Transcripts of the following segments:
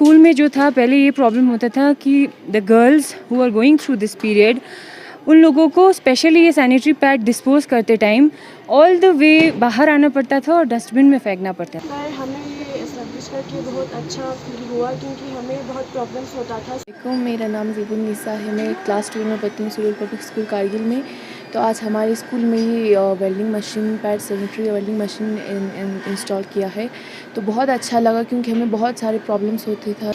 School में जो था पहले ये प्रॉब्लम होता था कि the girls who are going through this period उन लोगों को स्पेशली ये सैनिटरी पैड डिस्पोज करते टाइम ऑल द वे बाहर आना पड़ता था और डस्टबिन में फेंकना पड़ता था। पर हमें ये एस्टेब्लिश करके बहुत अच्छा फील हुआ क्योंकि हमें बहुत प्रॉब्लम्स होता था। मेरा नाम ज़ेबुन्निसा है, मैं क्लास 2 में पढ़ती हूँ सुरुल पब्लिक स्कूल कारगिल में। तो आज हमारे स्कूल में ही vending machine pad sanitary vending machine install किया है। तो बहुत अच्छा लगा क्योंकि हमें बहुत सारे प्रॉब्लम्स होते थे।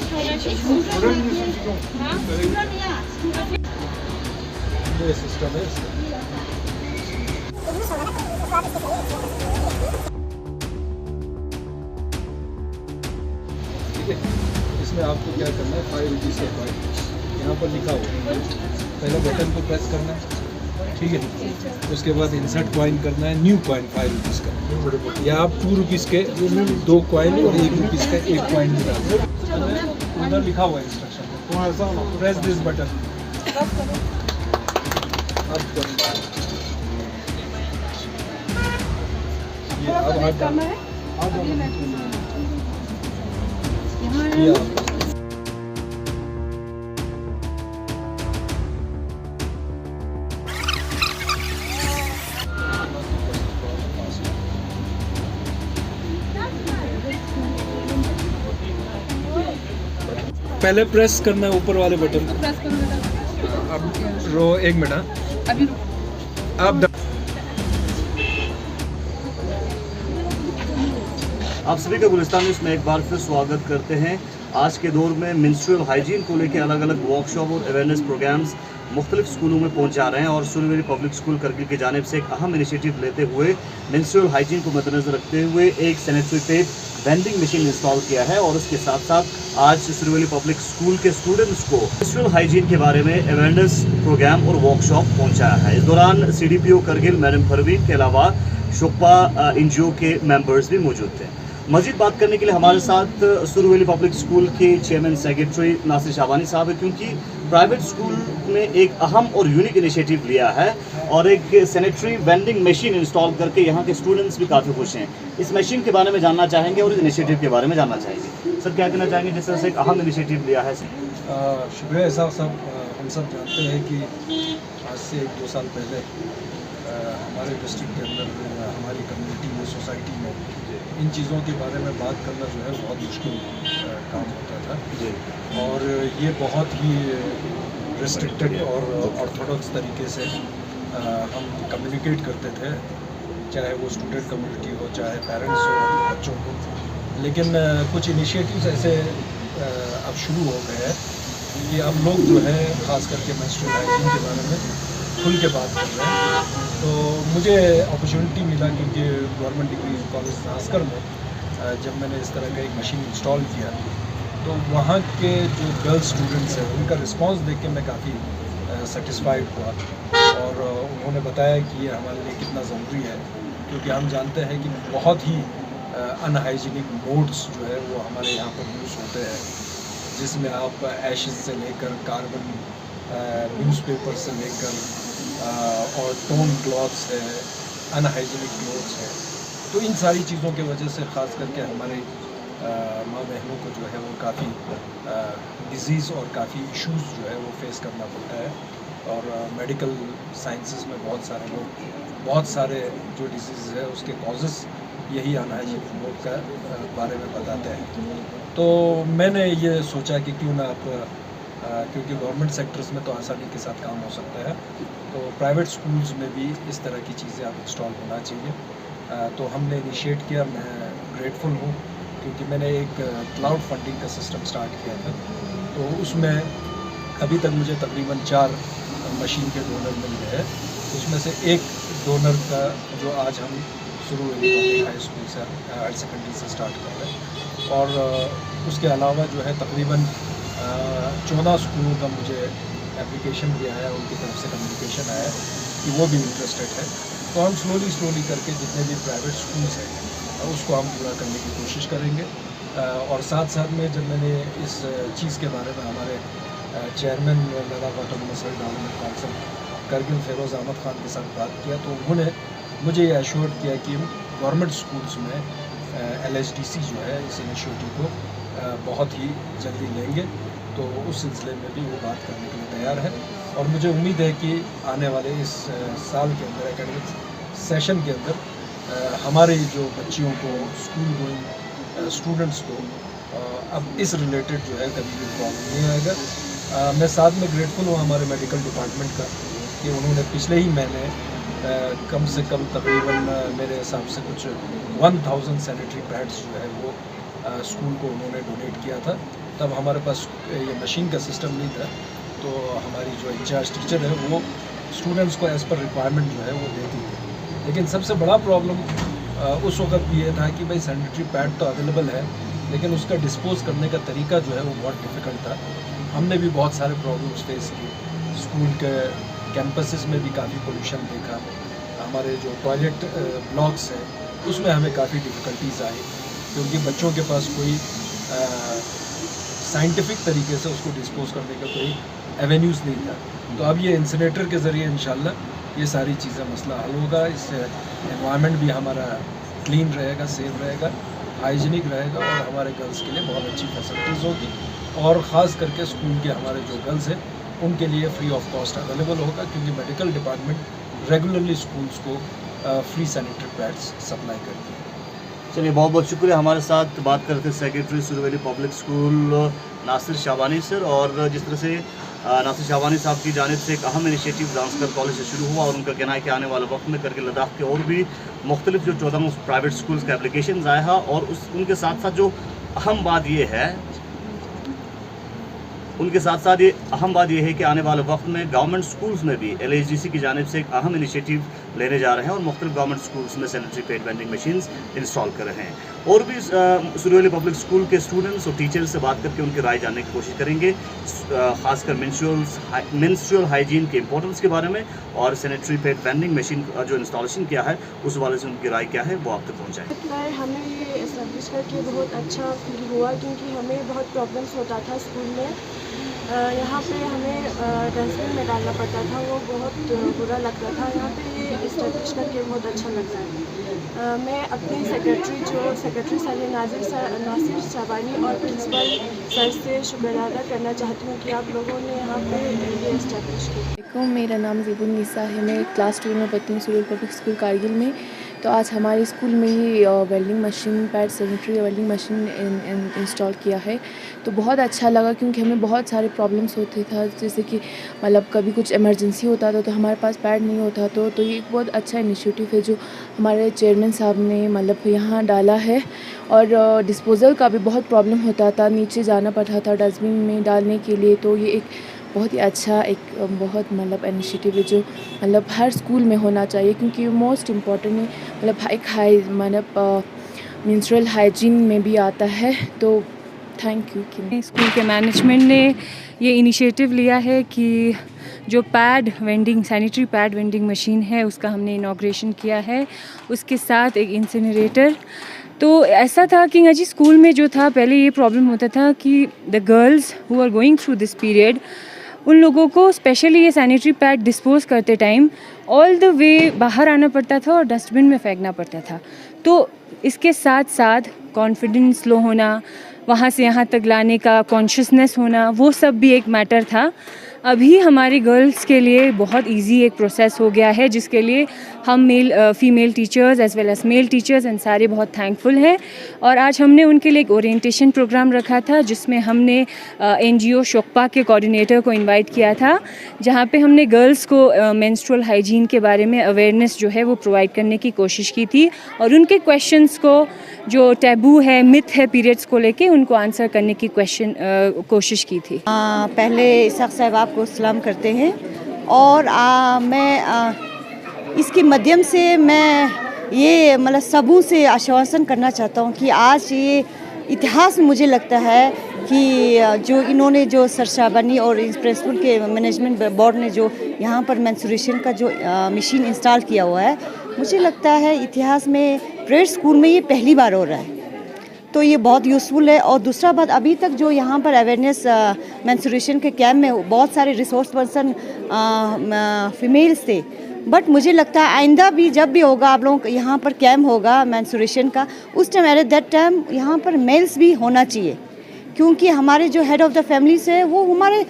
ठीक है, इसमें आपको क्या करना है, 5 रुपीज़ का कॉइन यहाँ पर लिखा हुआ है, पहले बटन को प्रेस करना है, ठीक है। उसके बाद इंसर्ट कॉइन करना है, न्यू कॉइन 5 रुपीज़ का, या आप 2 रुपीज़ के 2 कॉइन और 1 रुपीज़ का 1 कॉइन भी डाल दो। उधर लिखा हुआ है इंस्ट्रक्शन, प्रेस दिस बटन। अब हाथ डालना है, पहले प्रेस करना है ऊपर वाले बटन को। अब रो 1 मिनट, अभी आप आप सभी का गुलिस्तान न्यूज़ में एक बार फिर स्वागत करते हैं। आज के दौर में मेंस्ट्रुअल हाइजीन को लेकर अलग अलग वर्कशॉप और अवेयरनेस प्रोग्राम्स मुख्तलिफ स्कूलों में पहुंचा रहे हैं और सुरवेली पब्लिक स्कूल करगिल की जानिब से एक अहम इनिशिएटिव लेते हुए मेंस्ट्रुअल हाइजीन को मद्देनजर रखते हुए एक sanitary pad vending machine install किया है और उसके साथ साथ आज सुरवेली पब्लिक स्कूल के स्टूडेंट्स को मेंस्ट्रुअल हाइजीन के बारे में अवेयरनेस प्रोग्राम और वर्कशॉप पहुँचाया है। इस दौरान CDPO करगिल मैडम परवीन के अलावा शुक्पा NGO के मेंबर्स भी मौजूद थे। मज़ीद बात करने के लिए हमारे साथ सुरवेली पब्लिक स्कूल के चेयरमैन सेक्रेटरी नासिर शाबानी साहब है, क्योंकि प्राइवेट स्कूल में एक अहम और यूनिक इनिशिएटिव लिया है और एक सैनिटरी वेंडिंग मशीन इंस्टॉल करके यहाँ के स्टूडेंट्स भी काफ़ी खुश हैं। इस मशीन के बारे में जानना चाहेंगे और इस इनिशिएटिव के बारे में जानना चाहेंगे। सर, क्या कहना चाहेंगे जिस तरह से एक अहम इनिशिएटिव लिया है? शुक्रिया साहब, हम सब जानते हैं कि आज से 1-2 साल पहले हमारे डिस्ट्रिक्ट के अंदर हमारी कम्युनिटी में, सोसाइटी में इन चीज़ों के बारे में बात करना जो है बहुत मुश्किल काम होता था और ये बहुत ही रिस्ट्रिक्टेड और ऑर्थोडॉक्स तरीके से हम कम्युनिकेट करते थे, चाहे वो स्टूडेंट कम्युनिटी हो, चाहे पेरेंट्स हो, बच्चों को। लेकिन कुछ इनिशिएटिव्स ऐसे अब शुरू हो गए हैं कि अब लोग जो है ख़ास करके मेंस्ट्रुअल हाइजीन के बारे में खुल के बात कर रहे हैं। तो मुझे अपॉर्चुनिटी मिला क्योंकि गवर्नमेंट डिग्री कॉलेज नास्कर में जब मैंने इस तरह का एक मशीन इंस्टॉल किया तो वहाँ के जो गर्ल्स स्टूडेंट्स हैं उनका रिस्पांस देख के मैं काफ़ी सेटिस्फाइड हुआ और उन्होंने बताया कि ये हमारे लिए कितना ज़रूरी है, क्योंकि हम जानते हैं कि बहुत ही अनहाइजीनिक मोड्स जो है वो हमारे यहाँ पर यूज़ होते हैं, जिसमें आप एशेस से लेकर कार्बन न्यूज़पेपर से लेकर और टोन क्लॉथ्स है, अनहाइजीनिक क्लॉथ्स है। तो इन सारी चीज़ों की वजह से ख़ास करके हमारे माँ बहनों को जो है वो काफ़ी डिज़ीज़ और काफ़ी इश्यूज़ जो है वो फेस करना पड़ता है और मेडिकल साइंसेस में बहुत सारे जो डिजीज़ है उसके कॉजेज़ यही अनहाइजीनिक मोड का बारे में बताते हैं। तो मैंने ये सोचा कि क्यों ना आप क्योंकि गवर्नमेंट सेक्टर्स में तो आसानी के साथ काम हो सकता है, तो प्राइवेट स्कूल्स में भी इस तरह की चीज़ें अब इंस्टॉल होना चाहिए। तो हमने इनिशिएट किया। मैं ग्रेटफुल हूँ क्योंकि मैंने एक क्लाउड फंडिंग का सिस्टम स्टार्ट किया था, तो उसमें अभी तक मुझे तकरीबन 4 मशीन के डोनर मिल गए हैं। उसमें से एक डोनर का जो आज हम सुरवेली पब्लिक हाई स्कूल से हायर सेकेंडरी से स्टार्ट कर रहे हैं और उसके अलावा जो है तकरीबन 14 स्कूलों का मुझे एप्लीकेशन भी आया, उनकी तरफ से कम्युनिकेशन आया कि वो भी इंटरेस्टेड है। तो हम स्लोली करके जितने भी प्राइवेट स्कूल्स हैं उसको हम पूरा करने की कोशिश करेंगे। और साथ में जब मैंने इस चीज़ के बारे में हमारे chairman Ladakh autonomous development council Kargil Feroz Ahmad Khan के साथ बात किया, तो उन्होंने मुझे ये एश्योर किया कि गवर्नमेंट स्कूल्स में LHDC जो है इस इनिशिएटिव को बहुत ही जल्दी लेंगे, तो उस सिलसिले में भी वो बात करने के लिए तैयार है। और मुझे उम्मीद है कि आने वाले इस साल के अंदर, एकेडमिक सेशन के अंदर हमारे जो बच्चियों को, स्कूल गोइंग स्टूडेंट्स को अब इस रिलेटेड जो है कभी भी प्रॉब्लम नहीं आएगा। मैं साथ में ग्रेटफुल हूँ हमारे मेडिकल डिपार्टमेंट का कि उन्होंने पिछले ही महीने कम से कम तकरीबन मेरे हिसाब से कुछ 1000 सैनिटरी पैड्स जो है वो स्कूल को उन्होंने डोनेट किया था। तब हमारे पास ये मशीन का सिस्टम नहीं था, तो हमारी जो इंचार्ज टीचर है वो स्टूडेंट्स को एज़ पर रिक्वायरमेंट जो है वो देती थी। लेकिन सबसे बड़ा प्रॉब्लम उस वक्त भी ये था कि भाई सैनिटरी पैड तो अवेलेबल है, लेकिन उसका डिस्पोज करने का तरीका जो है वो बहुत डिफ़िकल्ट था। हमने भी बहुत सारे प्रॉब्लम्स फेस किए। स्कूल के कैंपसेस में भी काफ़ी पोल्यूशन देखा। हमारे जो टॉयलेट ब्लॉक्स हैं उसमें हमें काफ़ी डिफ़िकल्टीज आई, क्योंकि बच्चों के पास कोई साइंटिफिक तरीके से उसको डिस्पोज करने का कोई एवेन्यूज़ नहीं था। तो अब ये इंसिनेटर के ज़रिए इंशाल्लाह ये सारी चीज़ें मसला हल होगा। इससे एनवायरनमेंट भी हमारा क्लीन रहेगा, सेफ रहेगा, हाइजीनिक रहेगा और हमारे गर्ल्स के लिए बहुत अच्छी फैसिलिटीज़ होगी। और ख़ास करके स्कूल के हमारे जो गर्ल्स हैं उनके लिए फ्री ऑफ कॉस्ट अवेलेबल होगा, क्योंकि मेडिकल डिपार्टमेंट रेगुलरली स्कूल्स को फ्री सैनिटरी पैड्स सप्लाई करती है। चलिए, बहुत बहुत शुक्रिया। हमारे साथ बात करते थे सेक्रेटरी सुरवैली public school Nasir Shabani sir. और जिस तरह से नासिर शाबानी साहब की जानिब से एक अहम इनिशिएटिव जांस्कर कॉलेज से शुरू हुआ और उनका कहना है कि आने वाले वक्त में करगिल लद्दाख के और भी मुख्तलिफ जो 14 प्राइवेट स्कूल्स का एप्लीकेशन आया है। और उनके साथ साथ जो अहम बात ये है ये अहम बात यह है कि आने वाले वक्त में गवर्नमेंट स्कूल्स में भी LHDC की जानिब से एक अहम इनिशिएटिव लेने जा रहे हैं और मुख्तलिफ गवर्नमेंट स्कूल्स में sanitary pad vending machines install कर रहे हैं। और भी सुरवैली पब्लिक स्कूल के स्टूडेंट्स और टीचर्स से बात करके उनकी राय जानने की कोशिश करेंगे, खासकर मेंस्ट्रुअल हाइजीन के इंपॉर्टेंस के बारे में और सैनिटरी पैड वेंडिंग मशीन का जो इंस्टॉलेशन किया है उस वाले से उनकी राय क्या है वो आप तक पहुँचाएँ। पर हमें ये इस्टेब्लिश करके बहुत अच्छा फील हुआ, क्योंकि हमें बहुत प्रॉब्लम्स होता था स्कूल में। यहाँ पे हमें डस्टबिन में डालना पड़ता था, वो बहुत बुरा लगता था। यहाँ पे ये इस्टेब्लिश करके बहुत अच्छा लग रहा है। मैं अपने सेक्रेटरी सर नासिर शाबानी और प्रिंसिपल सर से शुक्रिया अदा करना चाहती हूँ कि आप लोगों ने यहाँ पे ये इस्टेब्लिश किया। मेरा नाम ज़ेबुन्निसा है। मैं क्लास 2 में पढ़ती हूँ सुरवैली पब्लिक स्कूल कारगिल में। तो आज हमारे स्कूल में ही vending machine pad sanitary vending machine install किया है। तो बहुत अच्छा लगा, क्योंकि हमें बहुत सारे प्रॉब्लम्स होते था, जैसे कि मतलब कभी कुछ इमरजेंसी होता था तो हमारे पास पैड नहीं होता। तो ये एक बहुत अच्छा इनिशिएटिव है जो हमारे चेयरमैन साहब ने मतलब यहाँ डाला है। और डिस्पोज़ल का भी बहुत प्रॉब्लम होता था, नीचे जाना पड़ता था डस्टबिन में डालने के लिए। तो ये एक बहुत ही अच्छा बहुत मतलब इनिशिएटिव है जो मतलब हर स्कूल में होना चाहिए, क्योंकि मोस्ट इम्पॉर्टेंट है। मतलब एक मतलब मेंस्ट्रुअल हाइजीन में भी आता है। तो थैंक यू कि स्कूल के मैनेजमेंट ने ये इनिशिएटिव लिया है कि जो सैनिटरी पैड वेंडिंग मशीन है उसका हमने इनॉग्रेशन किया है, उसके साथ एक इंसिनरेटर। तो ऐसा था कि जी स्कूल में जो था पहले ये प्रॉब्लम होता था कि the girls who are going through this period, उन लोगों को स्पेशली ये सैनिटरी पैड डिस्पोज करते टाइम ऑल द वे बाहर आना पड़ता था और डस्टबिन में फेंकना पड़ता था। तो इसके साथ साथ कॉन्फिडेंस लो होना, वहाँ से यहाँ तक लाने का कॉन्शियसनेस होना, वो सब भी एक मैटर था। अभी हमारे गर्ल्स के लिए बहुत इजी एक प्रोसेस हो गया है, जिसके लिए हम female teachers as well as male teachers and सारे बहुत थैंकफुल हैं। और आज हमने उनके लिए एक ओरिएंटेशन प्रोग्राम रखा था, जिसमें हमने NGO शोकपा के कोऑर्डिनेटर को इनवाइट किया था, जहाँ पे हमने गर्ल्स को मेंस्ट्रुअल हाइजीन के बारे में अवेयरनेस जो है वो प्रोवाइड करने की कोशिश की थी और उनके क्वेश्चंस को, जो टैबू है, मिथ है पीरियड्स को लेके, उनको आंसर करने की कोशिश की थी। पहले इसाक साहब आपको सलाम करते हैं और मैं इसके माध्यम से मैं ये मतलब सबों से आश्वासन करना चाहता हूँ कि आज ये इतिहास में मुझे लगता है कि जो इन्होंने जो सर शाबानी और इस प्रिंसिपल के मैनेजमेंट बोर्ड ने जो यहाँ पर मेंस्ट्रुएशन का जो मशीन इंस्टॉल किया हुआ है, मुझे लगता है इतिहास में प्राइवेट स्कूल में ये पहली बार हो रहा है। तो ये बहुत यूज़फुल है। और दूसरा बात, अभी तक जो यहाँ पर अवेयरनेस मेंस्ट्रुएशन के कैम्प में बहुत सारे रिसोर्स पर्सन फीमेल्स थे, बट मुझे लगता है आइंदा भी जब भी होगा आप लोगों यहाँ पर कैम्प होगा मेंस्ट्रुएशन का, उस टाइम एट दैट टाइम यहाँ पर मेल्स भी होना चाहिए, क्योंकि हमारे जो हेड ऑफ़ द फैमिलीज है वो हमारे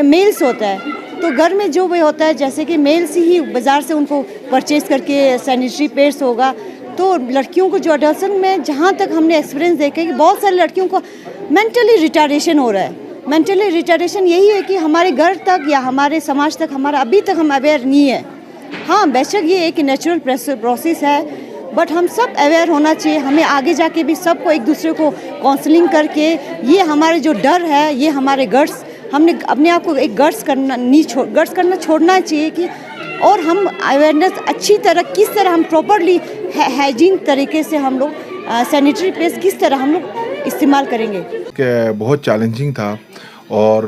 मेल्स होता है। तो घर में जो भी होता है जैसे कि मेल्स ही बाज़ार से उनको परचेज़ करके सैनिटरी पैड्स होगा। तो लड़कियों को जो अडल्सन में जहाँ तक हमने एक्सपीरियंस देखा है कि बहुत सारी लड़कियों को मेंटली रिटार्डेशन हो रहा है। मेंटली रिटार्डेशन यही है कि हमारे घर तक या हमारे समाज तक हमारा अभी तक हम अवेयर नहीं है। हाँ, बेशक ये एक नेचुरल प्रोसेस है, बट हम सब अवेयर होना चाहिए। हमें आगे जाके भी सबको एक दूसरे को काउंसलिंग करके ये हमारे जो डर है, ये हमारे गट्स, हमने अपने आप को एक गट्स करना छोड़ना चाहिए कि और हम अवेयरनेस अच्छी तरह किस तरह हम प्रॉपरली हाइजीन तरीके से हम लोग सैनिटरी पेस्ट किस तरह हम लोग इस्तेमाल करेंगे। बहुत चैलेंजिंग था और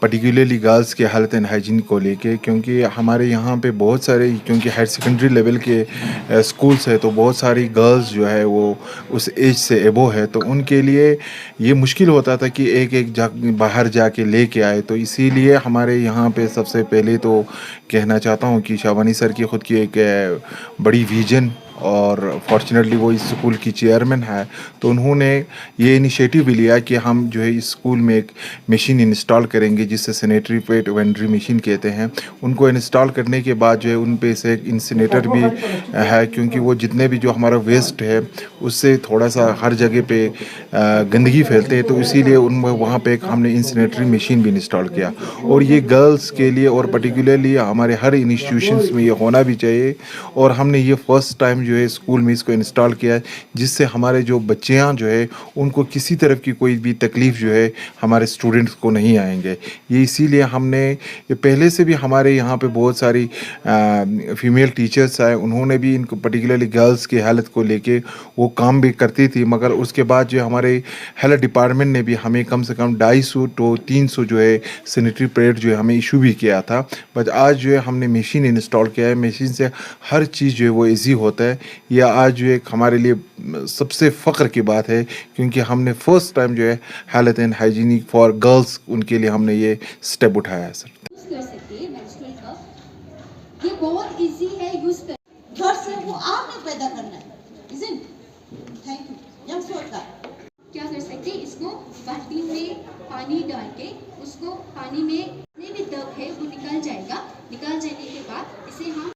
पर्टिकुलरली गर्ल्स के हेल्थ एंड हाइजीन को लेके, क्योंकि हमारे यहाँ पे बहुत सारे, क्योंकि हायर सेकेंडरी लेवल के स्कूल्स है तो बहुत सारी गर्ल्स जो है वो उस एज से एबो है, तो उनके लिए ये मुश्किल होता था कि एक बाहर जाके लेके आए। तो इसीलिए हमारे यहाँ पे सबसे पहले तो कहना चाहता हूँ कि शाबानी सर की ख़ुद की एक बड़ी विजन, और फॉर्चुनेटली वो इस स्कूल की चेयरमैन है, तो उन्होंने ये इनिशिएटिव भी लिया कि हम जो है इस स्कूल में एक मशीन इंस्टॉल करेंगे जिससे सैनिटरी पैड वेंडरी मशीन कहते हैं। उनको इंस्टॉल करने के बाद जो है उन पे से एक इंसिनेटर भी है, क्योंकि वो जितने भी जो हमारा वेस्ट है उससे थोड़ा सा हर जगह पे गंदगी फैलते हैं, तो इसीलिए उनमें वहाँ पे एक हमने इंसिनेटरी मशीन भी इंस्टॉल किया। और ये गर्ल्स के लिए और पर्टिकुलरली हमारे हर इंस्टीट्यूशंस में ये होना भी चाहिए, और हमने ये फर्स्ट टाइम जो है स्कूल में इसको इंस्टॉल किया है, जिससे हमारे जो बच्चियाँ जो है उनको किसी तरह की कोई भी तकलीफ़ जो है हमारे स्टूडेंट्स को नहीं आएंगे। ये इसीलिए हमने ये पहले से भी हमारे यहाँ पे बहुत सारी फीमेल टीचर्स आए, उन्होंने भी इनको पर्टिकुलरली गर्ल्स के हेल्थ को लेके वो काम भी करती थी, मगर उसके बाद जो हमारे हेल्थ डिपार्टमेंट ने भी हमें कम से कम 250 तो 300 जो है सैनिटरी पैड जो है हमें इशू भी किया था। बट आज जो है हमने मशीन इंस्टॉल किया है, मशीन से हर चीज़ जो है वो ईजी होता है। यह आज जो एक हमारे लिए सबसे फ़ख्र की बात है, क्योंकि हमने फर्स्ट टाइम जो है health and hygienic for girls उनके लिए हमने ये स्टेप उठाया है सर। कर सकते हैं मेंस्ट्रुअल कप, ये बहुत इजी है यूज कर। घर से वो आपने पैदा करना है, isn't? Thank you. Young Sweta. क्या कर सकते हैं, इसको बाल्टी में पानी डाल के उसको पानी में